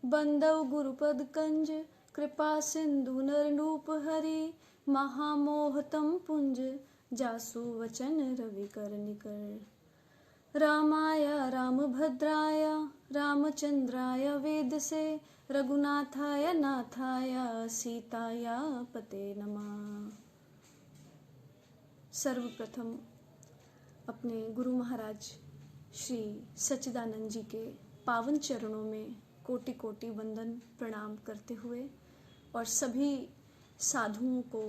बंदव गुरुपद कंज कृपा सिंधु नरनूप हरि महामोहतम पुंज जासु वचन रवि कर निकर। रामाय रामभद्राय रामचंद्राय वेदसे रघुनाथाय नाथाय सीताय पते नमः। सर्वप्रथम अपने गुरु महाराज श्री सच्चिदानंद जी के पावन चरणों में कोटि कोटि वंदन प्रणाम करते हुए और सभी साधुओं को,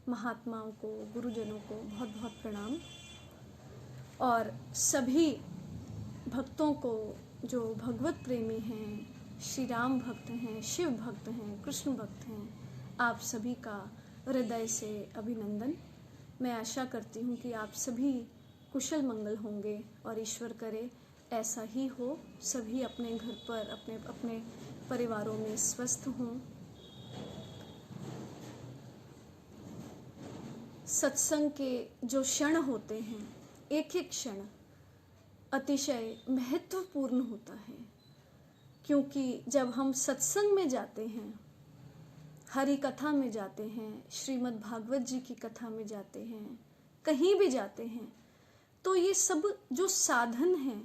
महात्माओं को, गुरुजनों को बहुत बहुत प्रणाम, और सभी भक्तों को जो भगवत प्रेमी हैं, श्री राम भक्त हैं, शिव भक्त हैं, कृष्ण भक्त हैं, आप सभी का हृदय से अभिनंदन। मैं आशा करती हूँ कि आप सभी कुशल मंगल होंगे और ईश्वर करे ऐसा ही हो। सभी अपने घर पर अपने अपने परिवारों में स्वस्थ हों। सत्संग के जो क्षण होते हैं, एक एक क्षण अतिशय महत्वपूर्ण होता है, क्योंकि जब हम सत्संग में जाते हैं, हरि कथा में जाते हैं, श्रीमद् भागवत जी की कथा में जाते हैं, कहीं भी जाते हैं, तो ये सब जो साधन हैं,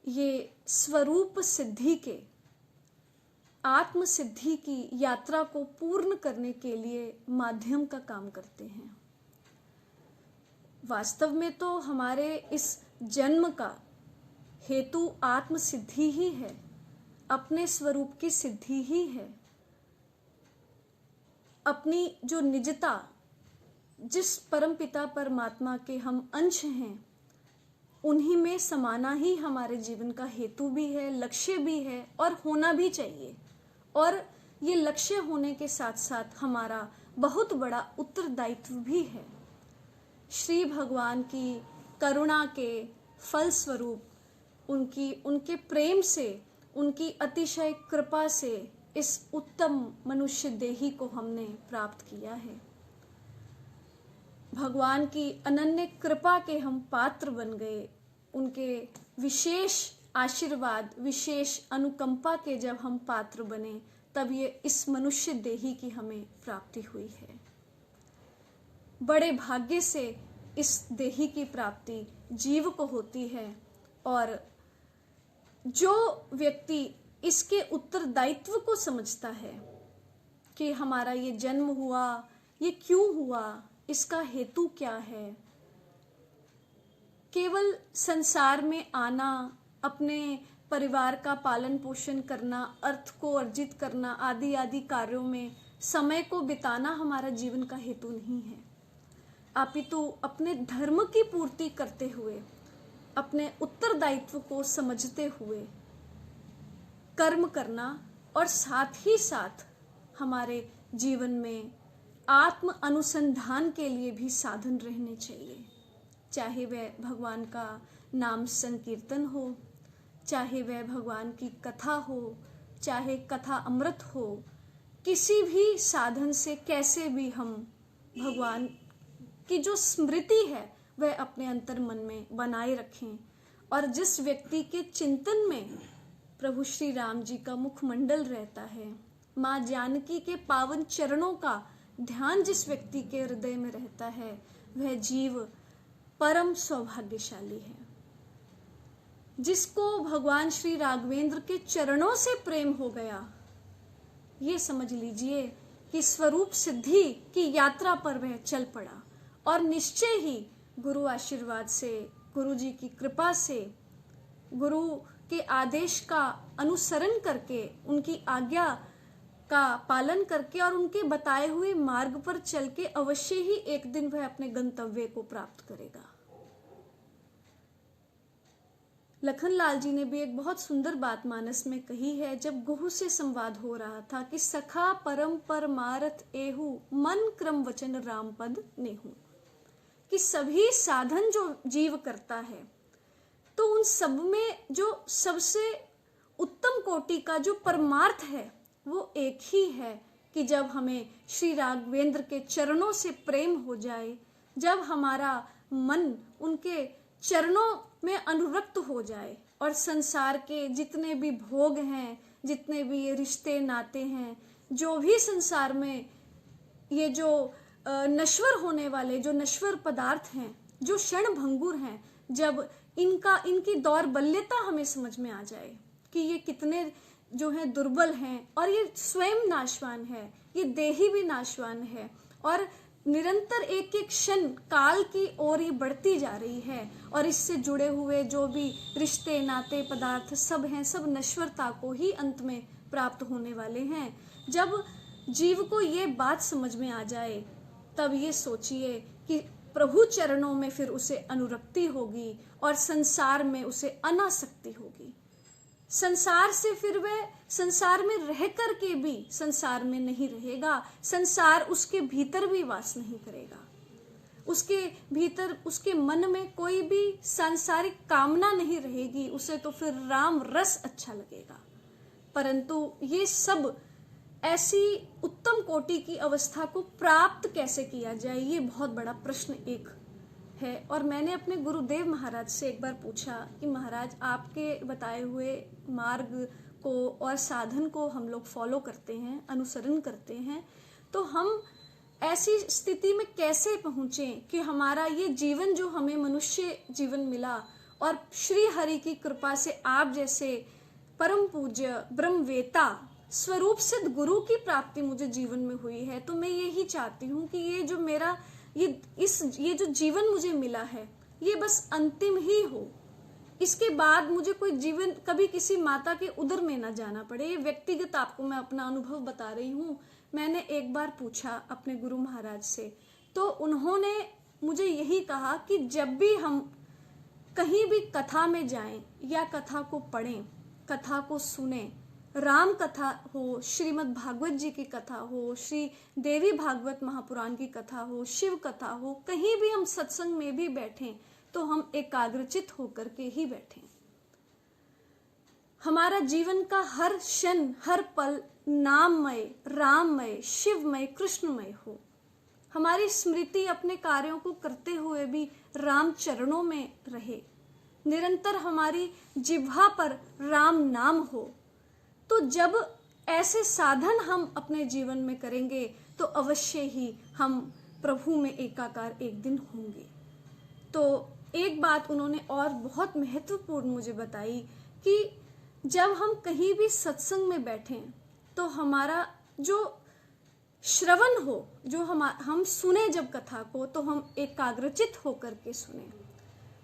ये स्वरूप सिद्धि के, आत्म सिद्धि की यात्रा को पूर्ण करने के लिए माध्यम का काम करते हैं। वास्तव में तो हमारे इस जन्म का हेतु आत्म सिद्धि ही है, अपने स्वरूप की सिद्धि ही है। अपनी जो निजता, जिस परमपिता परमात्मा के हम अंश हैं, उन्हीं में समाना ही हमारे जीवन का हेतु भी है, लक्ष्य भी है और होना भी चाहिए। और ये लक्ष्य होने के साथ साथ हमारा बहुत बड़ा उत्तरदायित्व भी है। श्री भगवान की करुणा के फल स्वरूप उनके प्रेम से, उनकी अतिशय कृपा से इस उत्तम मनुष्य देही को हमने प्राप्त किया है। भगवान की अनन्य कृपा के हम पात्र बन गए। उनके विशेष आशीर्वाद, विशेष अनुकंपा के जब हम पात्र बने, तब ये इस मनुष्य देही की हमें प्राप्ति हुई है। बड़े भाग्य से इस देही की प्राप्ति जीव को होती है, और जो व्यक्ति इसके उत्तरदायित्व को समझता है कि हमारा ये जन्म हुआ, ये क्यों हुआ, इसका हेतु क्या है, केवल संसार में आना, अपने परिवार का पालन पोषण करना, अर्थ को अर्जित करना, आदि आदि कार्यों में समय को बिताना हमारा जीवन का हेतु नहीं है। अपितु अपने धर्म की पूर्ति करते हुए, अपने उत्तरदायित्व को समझते हुए कर्म करना, और साथ ही साथ हमारे जीवन में आत्म अनुसंधान के लिए भी साधन रहने चाहिए। चाहे वह भगवान का नाम संकीर्तन हो, चाहे वह भगवान की कथा हो, चाहे कथा अमृत हो, किसी भी साधन से कैसे भी हम भगवान की जो स्मृति है वह अपने अंतर मन में बनाए रखें। और जिस व्यक्ति के चिंतन में प्रभु श्री राम जी का मुखमंडल रहता है, माँ जानकी के पावन चरणों का ध्यान जिस व्यक्ति के हृदय में रहता है, वह जीव परम सौभाग्यशाली है। जिसको भगवान श्री राघवेंद्र के चरणों से प्रेम हो गया, ये समझ लीजिए कि स्वरूप सिद्धि की यात्रा पर वह चल पड़ा, और निश्चय ही गुरु आशीर्वाद से, गुरु जी की कृपा से, गुरु के आदेश का अनुसरण करके, उनकी आज्ञा का पालन करके और उनके बताए हुए मार्ग पर चल के अवश्य ही एक दिन वह अपने गंतव्य को प्राप्त करेगा। लखनलाल जी ने भी एक बहुत सुंदर बात मानस में कही है, जब गुरु से संवाद हो रहा था कि सखा परम परमारथ एहु मन क्रम वचन राम पद नेहु, कि सभी साधन जो जीव करता है, तो उन सब में जो सबसे उत्तम कोटि का जो परमार्थ है वो एक ही है कि जब हमें श्री राघवेंद्र के चरणों से प्रेम हो जाए, जब हमारा मन उनके चरणों में अनुरक्त हो जाए और संसार के जितने भी भोग हैं, जितने भी ये रिश्ते नाते हैं, जो भी संसार में ये जो नश्वर होने वाले जो नश्वर पदार्थ हैं, जो क्षण भंगुर हैं, जब इनकी दौर्बल्यता हमें समझ में आ जाए कि ये कितने जो है दुर्बल हैं और ये स्वयं नाशवान है, ये देही भी नाशवान है और निरंतर एक एक क्षण काल की ओर ही बढ़ती जा रही है और इससे जुड़े हुए जो भी रिश्ते नाते पदार्थ सब हैं, सब नश्वरता को ही अंत में प्राप्त होने वाले हैं। जब जीव को ये बात समझ में आ जाए तब ये सोचिए कि प्रभु चरणों में फिर उसे अनुरक्ति होगी और संसार में उसे अनासक्ति होगी। संसार से फिर वह संसार में रह कर के भी संसार में नहीं रहेगा, संसार उसके भीतर भी वास नहीं करेगा, उसके भीतर उसके मन में कोई भी सांसारिक कामना नहीं रहेगी, उसे तो फिर राम रस अच्छा लगेगा। परंतु ये सब ऐसी उत्तम कोटि की अवस्था को प्राप्त कैसे किया जाए, ये बहुत बड़ा प्रश्न एक है। और मैंने अपने गुरुदेव महाराज से एक बार पूछा कि महाराज, आपके बताए हुए मार्ग को और साधन को हम लोग फॉलो करते हैं, अनुसरण करते हैं, तो हम ऐसी स्थिति में कैसे पहुंचें कि हमारा ये जीवन जो हमें मनुष्य जीवन मिला और श्री हरि की कृपा से आप जैसे परम पूज्य ब्रह्मवेता स्वरूप सिद्ध गुरु की प्राप्ति मुझे जीवन में हुई है, तो मैं यही चाहती हूँ कि ये जो मेरा ये जो जीवन मुझे मिला है ये बस अंतिम ही हो, इसके बाद मुझे कोई जीवन कभी किसी माता के उदर में ना जाना पड़े। ये व्यक्तिगत आपको मैं अपना अनुभव बता रही हूँ। मैंने एक बार पूछा अपने गुरु महाराज से, तो उन्होंने मुझे यही कहा कि जब भी हम कहीं भी कथा में जाएं या कथा को पढ़ें, कथा को सुने, राम कथा हो, श्रीमद् भागवत जी की कथा हो, श्री देवी भागवत महापुराण की कथा हो, शिव कथा हो, कहीं भी हम सत्संग में भी बैठें तो हम एकाग्रचित होकर के ही बैठें। हमारा जीवन का हर क्षण हर पल नाममय, राममय, शिवमय, कृष्णमय हो। हमारी स्मृति अपने कार्यों को करते हुए भी राम चरणों में रहे, निरंतर हमारी जिह्वा पर राम नाम हो। तो जब ऐसे साधन हम अपने जीवन में करेंगे तो अवश्य ही हम प्रभु में एकाकार एक दिन होंगे। तो एक बात उन्होंने और बहुत महत्वपूर्ण मुझे बताई कि जब हम कहीं भी सत्संग में बैठें तो हमारा जो श्रवण हो, जो हम सुने जब कथा को, तो हम एकाग्रचित होकर के सुने,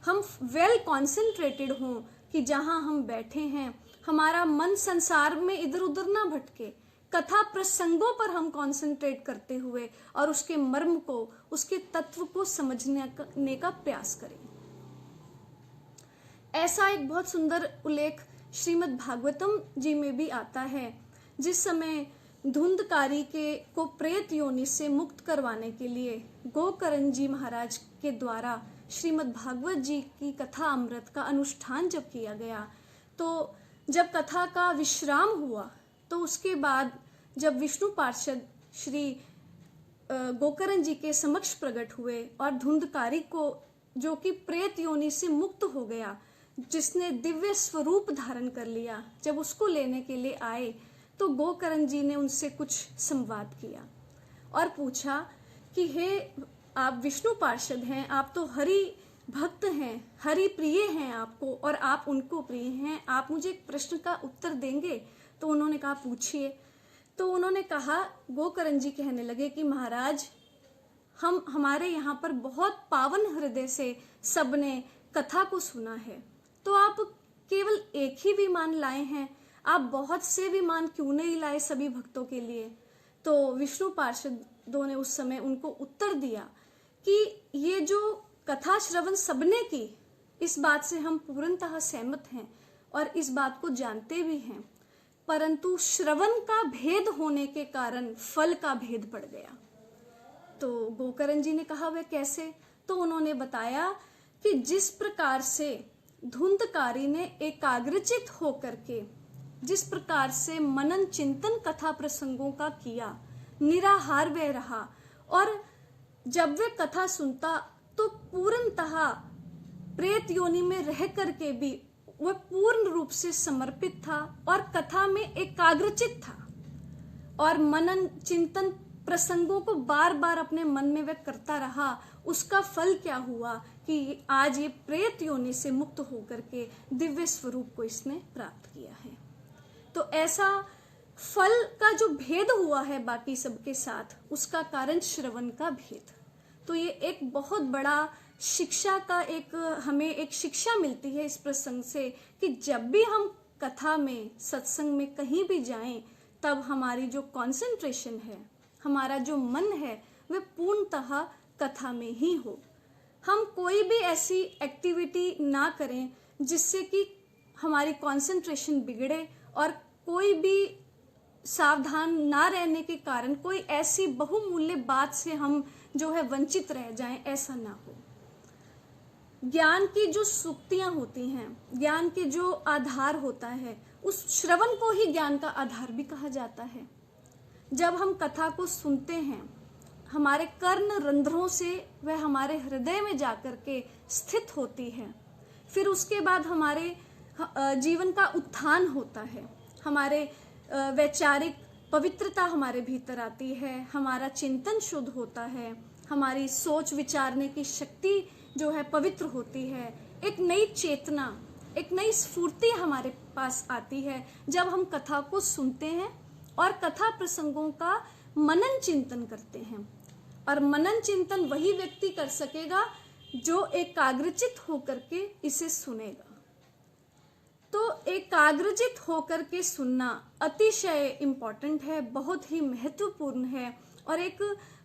हम वेल कॉन्सेंट्रेटेड हों कि जहां हम बैठे हैं हमारा मन संसार में इधर उधर ना भटके, कथा प्रसंगों पर हम कंसंट्रेट करते हुए और उसके मर्म को, उसके तत्व को समझने का प्रयास करें। ऐसा एक बहुत सुंदर उल्लेख श्रीमद् भागवतम जी में भी आता है, जिस समय धुंधकारी को प्रेत योनि से मुक्त करवाने के लिए गोकर्ण जी महाराज के द्वारा श्रीमद् भागवत जी की कथा अमृत का अनुष्ठान जब किया गया, तो जब कथा का विश्राम हुआ तो उसके बाद जब विष्णु पार्षद श्री गोकर्ण जी के समक्ष प्रकट हुए और धुंधकारी को, जो कि प्रेत योनि से मुक्त हो गया, जिसने दिव्य स्वरूप धारण कर लिया, जब उसको लेने के लिए आए तो गोकर्ण जी ने उनसे कुछ संवाद किया और पूछा कि हे, आप विष्णु पार्षद हैं, आप तो हरि भक्त हैं, हरि प्रिय हैं आपको और आप उनको प्रिय हैं, आप मुझे एक प्रश्न का उत्तर देंगे? तो उन्होंने कहा पूछिए। तो उन्होंने कहा, गोकर्ण जी कहने लगे कि महाराज, हमारे यहाँ पर बहुत पावन हृदय से सबने कथा को सुना है, तो आप केवल एक ही विमान लाए हैं, आप बहुत से विमान क्यों नहीं लाए सभी भक्तों के लिए? तो विष्णु पार्षदों ने उस समय उनको उत्तर दिया कि ये जो कथा श्रवण सबने की, इस बात से हम पूर्णतः सहमत हैं और इस बात को जानते भी हैं, परंतु श्रवण का भेद होने के कारण फल का भेद पड़ गया। तो गोकर्ण जी ने कहा, वह कैसे? तो उन्होंने बताया कि जिस प्रकार से धुंधकारी ने एकाग्रचित होकर के, जिस प्रकार से मनन चिंतन कथा प्रसंगों का किया, निराहार वह रहा और जब वह कथा सुनता तो पूर्णतः प्रेत योनि में रह करके भी वह पूर्ण रूप से समर्पित था और कथा में एकाग्रचित था और मनन चिंतन प्रसंगों को बार बार अपने मन में वह करता रहा। उसका फल क्या हुआ कि आज ये प्रेत योनि से मुक्त होकर के दिव्य स्वरूप को इसने प्राप्त किया है। तो ऐसा फल का जो भेद हुआ है बाकी सबके साथ, उसका कारण श्रवण का भेद। तो ये एक बहुत बड़ा शिक्षा का हमें एक शिक्षा मिलती है इस प्रसंग से कि जब भी हम कथा में, सत्संग में कहीं भी जाएं, तब हमारी जो कंसंट्रेशन है, हमारा जो मन है, वह पूर्णतः कथा में ही हो। हम कोई भी ऐसी एक्टिविटी ना करें जिससे कि हमारी कंसंट्रेशन बिगड़े और कोई भी सावधान ना रहने के कारण कोई ऐसी बहुमूल्य बात से हम जो है वंचित रह जाएं, ऐसा ना हो। ज्ञान की जो सूक्तियां होती हैं, ज्ञान के जो आधार होता है, उस श्रवण को ही ज्ञान का आधार भी कहा जाता है। जब हम कथा को सुनते हैं, हमारे कर्ण रंध्रों से वह हमारे हृदय में जाकर के स्थित होती है। फिर उसके बाद हमारे जीवन का उत्थान होता है, हमारे वैचारिक पवित्रता हमारे भीतर आती है, हमारा चिंतन शुद्ध होता है, हमारी सोच विचारने की शक्ति जो है पवित्र होती है, एक नई चेतना, एक नई स्फूर्ति हमारे पास आती है जब हम कथा को सुनते हैं और कथा प्रसंगों का मनन चिंतन करते हैं। और मनन चिंतन वही व्यक्ति कर सकेगा जो एकाग्रचित होकर के इसे सुनेगा। तो एकाग्रचित होकर के सुनना अतिशय इम्पोर्टेंट है, बहुत ही महत्वपूर्ण है। और एक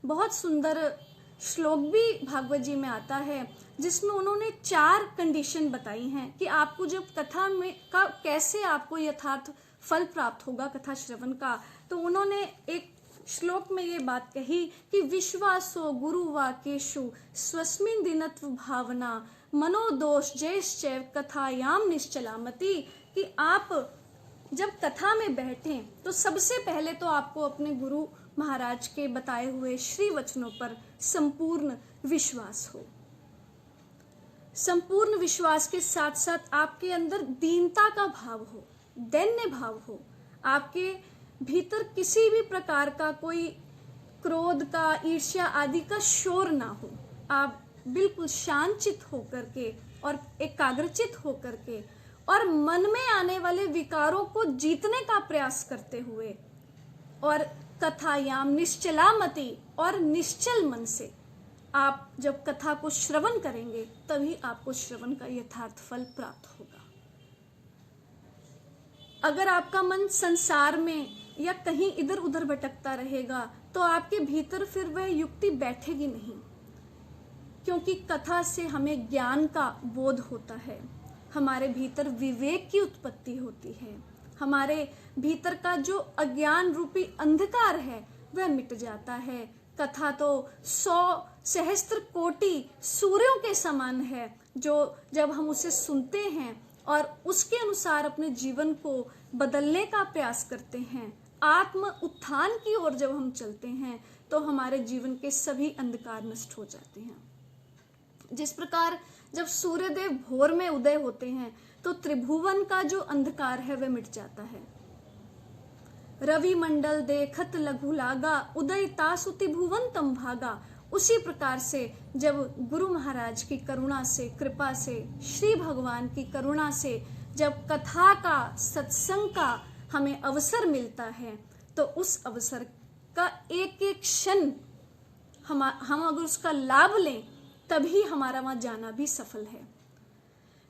बहुत सुंदर श्लोक भी भागवत जी में आता है जिसमें उन्होंने 4 कंडीशन बताई हैं कि आपको जब कथा में का कैसे आपको यथार्थ फल प्राप्त होगा कथा श्रवण का। तो उन्होंने एक श्लोक में ये बात कही कि विश्वासो गुरुवाक्येषु स्वस्मिन् दिनत्व भावना मनोदोष जैश्चैव कथायाम निश्चलामति, कि आप जब कथा में बैठें तो सबसे पहले तो आपको अपने गुरु महाराज के बताए हुए श्री वचनों पर संपूर्ण विश्वास हो। संपूर्ण विश्वास के साथ साथ आपके अंदर दीनता का भाव हो, दैन्य भाव हो, आपके भीतर किसी भी प्रकार का कोई क्रोध का, ईर्ष्या आदि का शोर ना हो। आप बिल्कुल शांतचित होकर के और एकाग्रचित होकर के और मन में आने वाले विकारों को जीतने का प्रयास करते हुए और कथायाम निश्चलामति और निश्चल मन से आप जब कथा को श्रवण करेंगे तभी आपको श्रवण का यथार्थ फल प्राप्त होगा। अगर आपका मन संसार में या कहीं इधर उधर भटकता रहेगा तो आपके भीतर फिर वह युक्ति बैठेगी नहीं, क्योंकि कथा से हमें ज्ञान का बोध होता है, हमारे भीतर विवेक की उत्पत्ति होती है, हमारे भीतर का जो अज्ञान रूपी अंधकार है वह मिट जाता है। कथा तो 100 सहस्त्र कोटि सूर्यों के समान है, जो जब हम उसे सुनते हैं और उसके अनुसार अपने जीवन को बदलने का प्रयास करते हैं, आत्म उत्थान की ओर जब हम चलते हैं, तो हमारे जीवन के सभी अंधकार नष्ट हो जाते हैं। जिस प्रकार जब सूर्यदेव भोर में उदय होते हैं तो त्रिभुवन का जो अंधकार है वह मिट जाता है। रवि मंडल देखत लघु लागा, उदय तासु त्रिभुवन तम भागा। उसी प्रकार से जब गुरु महाराज की करुणा से, कृपा से, श्री भगवान की करुणा से जब कथा का, सत्संग का हमें अवसर मिलता है, तो उस अवसर का एक एक क्षण हम अगर उसका लाभ लें तभी हमारा वहां जाना भी सफल है।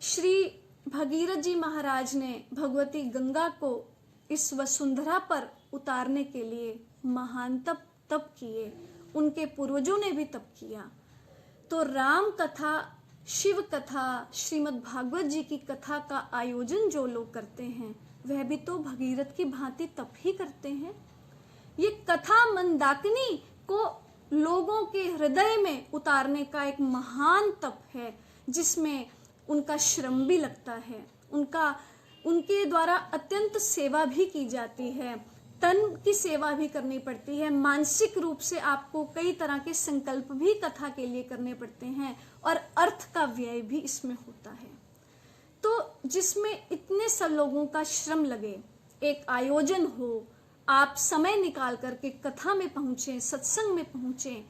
श्री भगीरथ जी महाराज ने भगवती गंगा को इस वसुंधरा पर उतारने के लिए महान तप किए, उनके पूर्वजों ने भी तप किया। तो राम कथा, शिव कथा, श्रीमद् भागवत जी की कथा का आयोजन जो लोग करते हैं वह भी तो भगीरथ की भांति तप ही करते हैं। ये कथा मंदाकिनी को लोगों के हृदय में उतारने का एक महान तप है, जिसमें उनका श्रम भी लगता है, उनके द्वारा अत्यंत सेवा भी की जाती है, तन की सेवा भी करनी पड़ती है, मानसिक रूप से आपको कई तरह के संकल्प भी कथा के लिए करने पड़ते हैं और अर्थ का व्यय भी इसमें होता है। तो जिसमें इतने सब लोगों का श्रम लगे, एक आयोजन हो, आप समय निकाल करके कथा में पहुंचे, सत्संग में पहुंचे,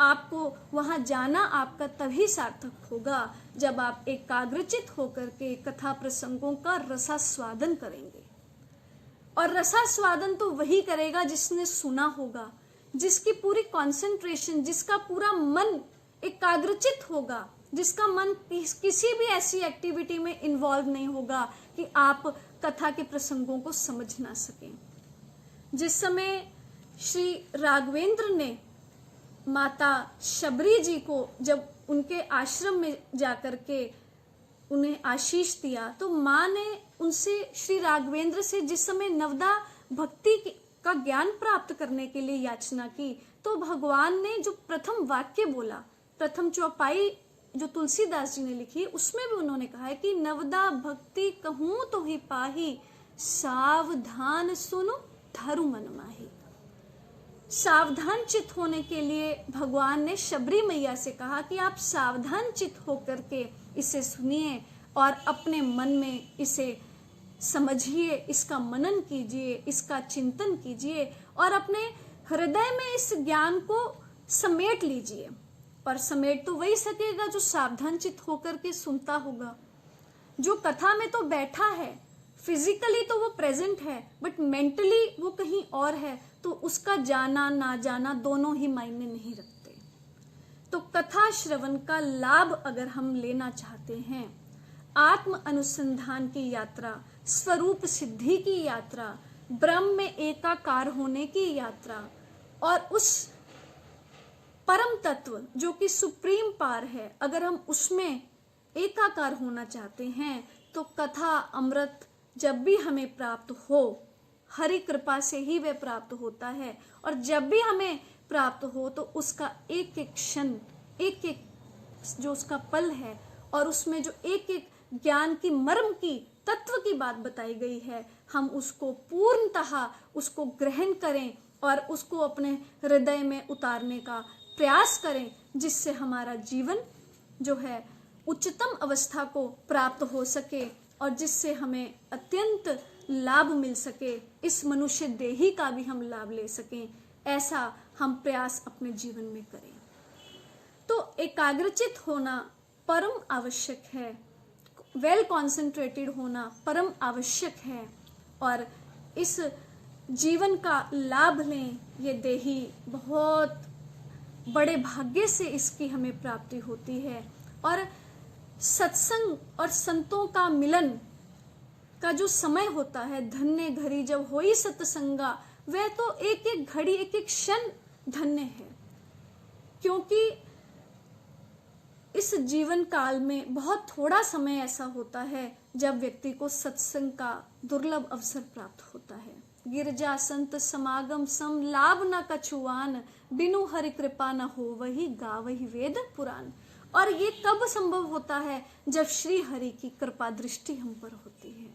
आपको वहां जाना आपका तभी सार्थक होगा जब आप एकाग्रचित होकर के कथा प्रसंगों का रसास्वादन करेंगे। और रसास्वादन तो वही करेगा जिसने सुना होगा, जिसकी पूरी कंसंट्रेशन, जिसका पूरा मन एकाग्रचित होगा, जिसका मन किसी भी ऐसी एक्टिविटी में इन्वॉल्व नहीं होगा कि आप कथा के प्रसंगों को समझ ना सकें। जिस समय श्री राघवेंद्र ने माता शबरी जी को जब उनके आश्रम में जाकर के उन्हें आशीष दिया, तो माँ ने उनसे, श्री राघवेंद्र से जिस समय नवदा भक्ति का ज्ञान प्राप्त करने के लिए याचना की, तो भगवान ने जो प्रथम वाक्य बोला, प्रथम चौपाई जो तुलसीदास जी ने लिखी, उसमें भी उन्होंने कहा है कि नवदा भक्ति कहूं तो ही पाही, सावधान सुनो धरु मन माही। सावधान चित होने के लिए भगवान ने शबरी मैया से कहा कि आप सावधान चित होकर के इसे सुनिए और अपने मन में इसे समझिए, इसका मनन कीजिए, इसका चिंतन कीजिए और अपने हृदय में इस ज्ञान को समेट लीजिए। पर समेट तो वही सकेगा जो सावधान चित होकर के सुनता होगा। जो कथा में तो बैठा है, फिजिकली तो वो प्रेजेंट है, बट मेंटली वो कहीं और है, तो उसका जाना ना जाना दोनों ही मायने नहीं रखते। तो कथा श्रवण का लाभ अगर हम लेना चाहते हैं, आत्म अनुसंधान की यात्रा, स्वरूप सिद्धि की यात्रा, ब्रह्म में एकाकार होने की यात्रा और उस परम तत्व जो कि सुप्रीम पार है, अगर हम उसमें एकाकार होना चाहते हैं, तो कथा अमृत जब भी हमें प्राप्त हो, हरि कृपा से ही वह प्राप्त होता है। और जब भी हमें प्राप्त हो तो उसका एक एक क्षण, एक एक जो उसका पल है और उसमें जो एक एक ज्ञान की मर्म की तत्व की बात बताई गई है, हम उसको पूर्णतः उसको ग्रहण करें और उसको अपने हृदय में उतारने का प्रयास करें, जिससे हमारा जीवन जो है उच्चतम अवस्था को प्राप्त हो सके और जिससे हमें अत्यंत लाभ मिल सके, इस मनुष्य देही का भी हम लाभ ले सकें, ऐसा हम प्रयास अपने जीवन में करें। तो एकाग्रचित होना परम आवश्यक है, वेल कॉन्सेंट्रेटेड होना परम आवश्यक है और इस जीवन का लाभ लें। ये देही बहुत बड़े भाग्य से इसकी हमें प्राप्ति होती है और सत्संग और संतों का मिलन का जो समय होता है, धन्य घड़ी जब होई सत्संगा, वह तो एक एक घड़ी, एक एक क्षण धन्य है। क्योंकि इस जीवन काल में बहुत थोड़ा समय ऐसा होता है जब व्यक्ति को सत्संग का दुर्लभ अवसर प्राप्त होता है। गिरजा संत समागम सम लाभ न कछुआन, बिनु हरि कृपा न हो वही गावही वेद पुराण। और ये कब संभव होता है? जब श्री हरि की कृपा दृष्टि हम पर होती है।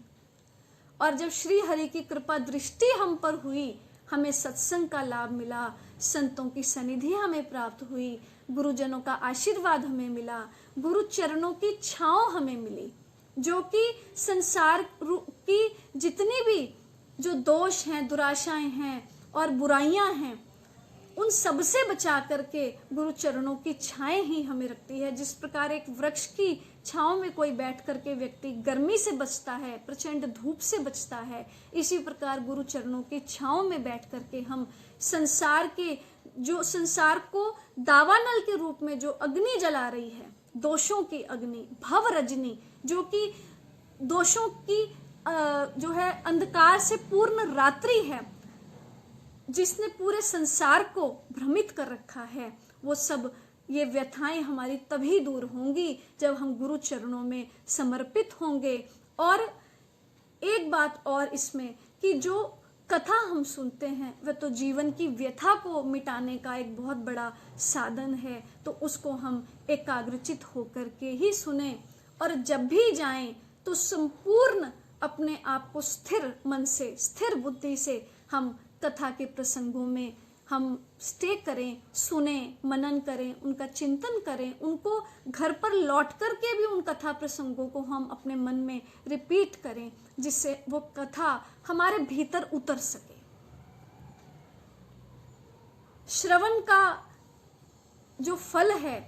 और जब श्री हरि की कृपा दृष्टि हम पर हुई, हमें सत्संग का लाभ मिला, संतों की सनिधि हमें प्राप्त हुई, गुरुजनों का आशीर्वाद हमें मिला, गुरु चरणों की छांव हमें मिली, जो कि संसार की जितनी भी जो दोष हैं, दुराशाएं हैं और बुराइयां हैं, उन सब से बचा करके गुरु चरणों की छाएं ही हमें रखती है। जिस प्रकार एक वृक्ष की छांव में कोई बैठ करके व्यक्ति गर्मी से बचता है, प्रचंड धूप से बचता है, इसी प्रकार गुरु चरणों की छांव में बैठ करके हम संसार के जो संसार को दावानल के रूप में जो अग्नि जला रही है, दोषों की अग्नि, भव रजनी, जो कि दोषों की जो है अंधकार से पूर्ण रात्रि है, जिसने पूरे संसार को भ्रमित कर रखा है, वो सब ये व्यथाएं हमारी तभी दूर होंगी जब हम गुरु चरणों में समर्पित होंगे। और एक बात और इसमें कि जो कथा हम सुनते हैं वह तो जीवन की व्यथा को मिटाने का एक बहुत बड़ा साधन है, तो उसको हम एकाग्रचित होकर के ही सुने और जब भी जाएं तो संपूर्ण अपने आप को स्थिर मन से, स्थिर बुद्धि से हम कथा के प्रसंगों में हम स्टे करें, सुने, मनन करें, उनका चिंतन करें, उनको घर पर लौट कर के भी उन कथा प्रसंगों को हम अपने मन में रिपीट करें, जिससे वो कथा हमारे भीतर उतर सके। श्रवण का जो फल है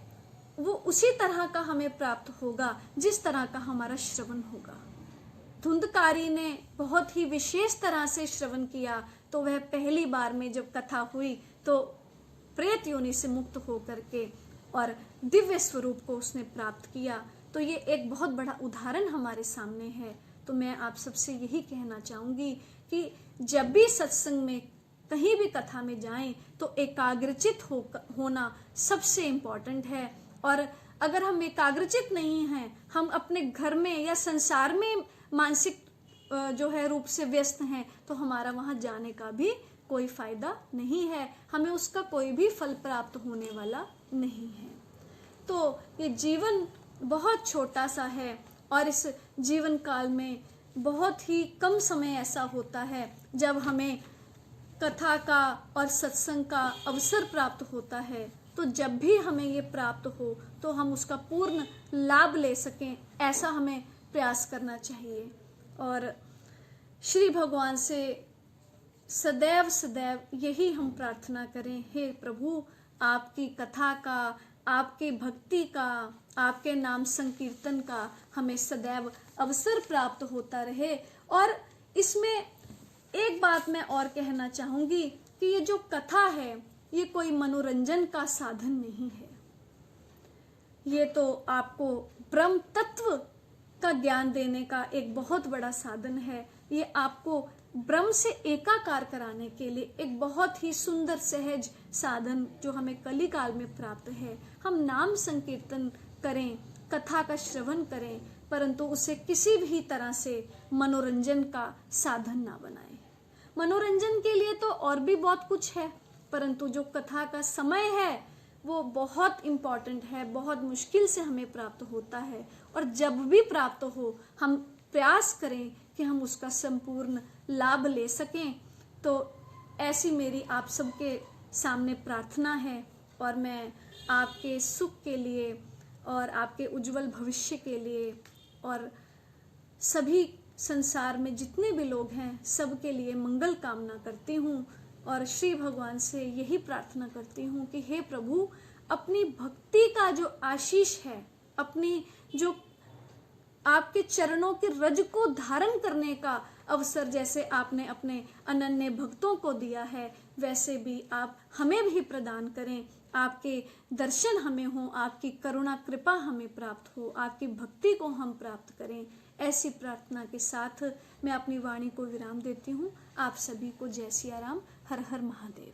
वो उसी तरह का हमें प्राप्त होगा जिस तरह का हमारा श्रवण होगा। धुंधकारी ने बहुत ही विशेष तरह से श्रवण किया, तो वह पहली बार में जब कथा हुई तो प्रेत योनि से मुक्त होकर के और दिव्य स्वरूप को उसने प्राप्त किया। तो ये एक बहुत बड़ा उदाहरण हमारे सामने है। तो मैं आप सबसे यही कहना चाहूंगी कि जब भी सत्संग में कहीं भी कथा में जाएं तो एकाग्रचित होना सबसे इम्पोर्टेंट है। और अगर हम एकाग्रचित नहीं हैं, हम अपने घर में या संसार में मानसिक जो है रूप से व्यस्त हैं, तो हमारा वहां जाने का भी कोई फायदा नहीं है, हमें उसका कोई भी फल प्राप्त होने वाला नहीं है। तो ये जीवन बहुत छोटा सा है और इस जीवन काल में बहुत ही कम समय ऐसा होता है जब हमें कथा का और सत्संग का अवसर प्राप्त होता है। तो जब भी हमें ये प्राप्त हो तो हम उसका पूर्ण लाभ ले सकें, ऐसा हमें प्रयास करना चाहिए। और श्री भगवान से सदैव सदैव यही हम प्रार्थना करें, हे प्रभु, आपकी कथा का, आपके भक्ति का, आपके नाम संकीर्तन का हमें सदैव अवसर प्राप्त होता रहे। और इसमें एक बात मैं और कहना चाहूंगी कि ये जो कथा है ये कोई मनोरंजन का साधन नहीं है, ये तो आपको ब्रह्म तत्व का ज्ञान देने का एक बहुत बड़ा साधन है। ये आपको ब्रह्म से एकाकार कराने के लिए एक बहुत ही सुंदर सहज साधन जो हमें कली काल में प्राप्त है। हम नाम संकीर्तन करें, कथा का श्रवण करें, परंतु उसे किसी भी तरह से मनोरंजन का साधन ना बनाएं। मनोरंजन के लिए तो और भी बहुत कुछ है, परंतु जो कथा का समय है वो बहुत इम्पोर्टेंट है, बहुत मुश्किल से हमें प्राप्त होता है। और जब भी प्राप्त हो हम प्रयास करें कि हम उसका संपूर्ण लाभ ले सकें। तो ऐसी मेरी आप सबके सामने प्रार्थना है और मैं आपके सुख के लिए और आपके उज्जवल भविष्य के लिए और सभी संसार में जितने भी लोग हैं सबके लिए मंगल कामना करती हूँ। और श्री भगवान से यही प्रार्थना करती हूँ कि हे प्रभु, अपनी भक्ति का जो आशीष है, अपनी जो आपके चरणों के रज को धारण करने का अवसर जैसे आपने अपने अनन्य भक्तों को दिया है, वैसे भी आप हमें भी प्रदान करें। आपके दर्शन हमें हो, आपकी करुणा कृपा हमें प्राप्त हो, आपकी भक्ति को हम प्राप्त करें। ऐसी प्रार्थना के साथ मैं अपनी वाणी को विराम देती हूँ। आप सभी को जय सिया राम। हर हर महादेव।